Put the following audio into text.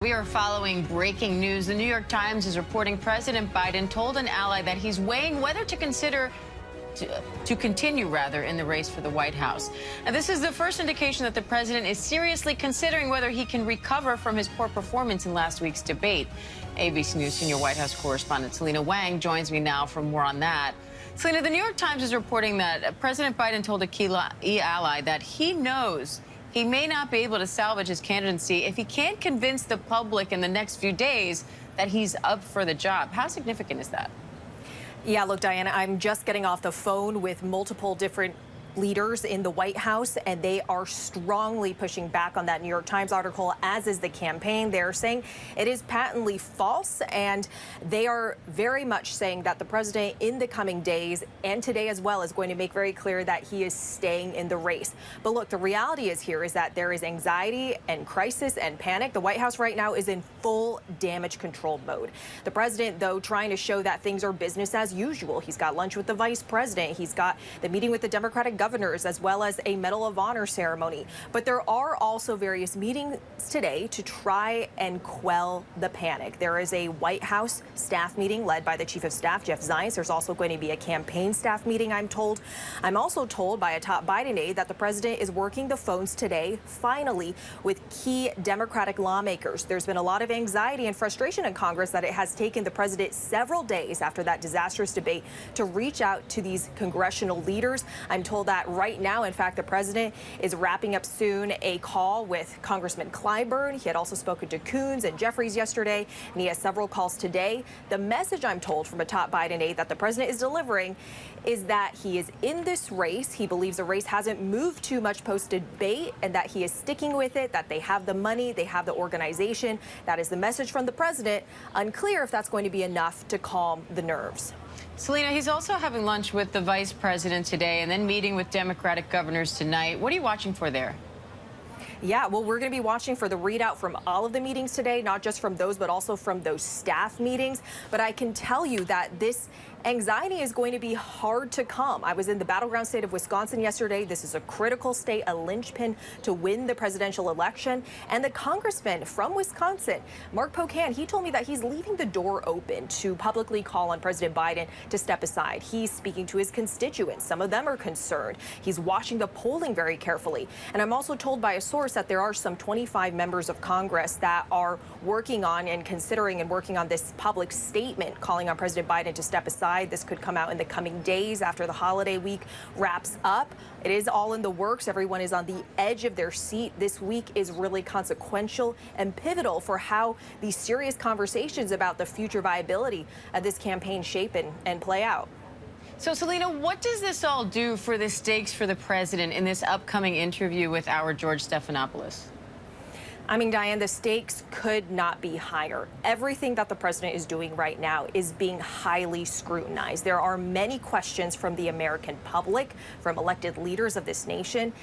We are following breaking news. The New York Times is reporting President Biden told an ally that he's weighing whether to continue in the race for the White House. And this is the first indication that the president is seriously considering whether he can recover from his poor performance in last week's debate. ABC News senior White House correspondent Selena Wang joins me now for more on that. Selena, the New York Times is reporting that President Biden told a key ally that he knows he may not be able to salvage his candidacy if he can't convince the public in the next few days that he's up for the job. How significant is that? Yeah, look, Diana, I'm just getting off the phone with multiple different leaders in the White House, and they are strongly pushing back on that New York Times article, as is the campaign. They're saying it is patently false, and they are very much saying that the president in the coming days and today as well is going to make very clear that he is staying in the race. But look, the reality is that there is anxiety and crisis and panic. The White House right now is in full damage control mode. The president, though, trying to show that things are business as usual. He's got lunch with the vice president. He's got the meeting with the Democratic governors, as well as a Medal of Honor ceremony. But there are also various meetings today to try and quell the panic. There is a White House staff meeting led by the Chief of Staff, Jeff Zients. There's also going to be a campaign staff meeting, I'm told. I'm also told by a top Biden aide that the president is working the phones today, finally, with key Democratic lawmakers. There's been a lot of anxiety and frustration in Congress that it has taken the president several days after that disastrous debate to reach out to these congressional leaders. I'm told that right now, in fact, the president is wrapping up soon a call with Congressman Clyburn. He had also spoken to Coons and Jeffries yesterday, and he has several calls today. The message, I'm told, from a top Biden aide that the president is delivering is that he is in this race. He believes the race hasn't moved too much post-debate, and that he is sticking with it, that they have the money, they have the organization. That is the message from the president. Unclear if that's going to be enough to calm the nerves. Selena, he's also having lunch with the vice president today and then meeting with Democratic governors tonight. What are you watching for there? Yeah, well, we're going to be watching for the readout from all of the meetings today, not just from those, but also from those staff meetings. But I can tell you that this anxiety is going to be hard to calm. I was in the battleground state of Wisconsin yesterday. This is a critical state, a linchpin to win the presidential election. And the congressman from Wisconsin, Mark Pocan, he told me that he's leaving the door open to publicly call on President Biden to step aside. He's speaking to his constituents. Some of them are concerned. He's watching the polling very carefully. And I'm also told by a source that there are some 25 members of Congress that are working on and considering and working on this public statement calling on President Biden to step aside. This could come out in the coming days after the holiday week wraps up. It is all in the works. Everyone is on the edge of their seat. This week is really consequential and pivotal for how these serious conversations about the future viability of this campaign shape and play out. So, Selena, what does this all do for the stakes for the president in this upcoming interview with our George Stephanopoulos? I mean, Diane, the stakes could not be higher. Everything that the president is doing right now is being highly scrutinized. There are many questions from the American public, from elected leaders of this nation.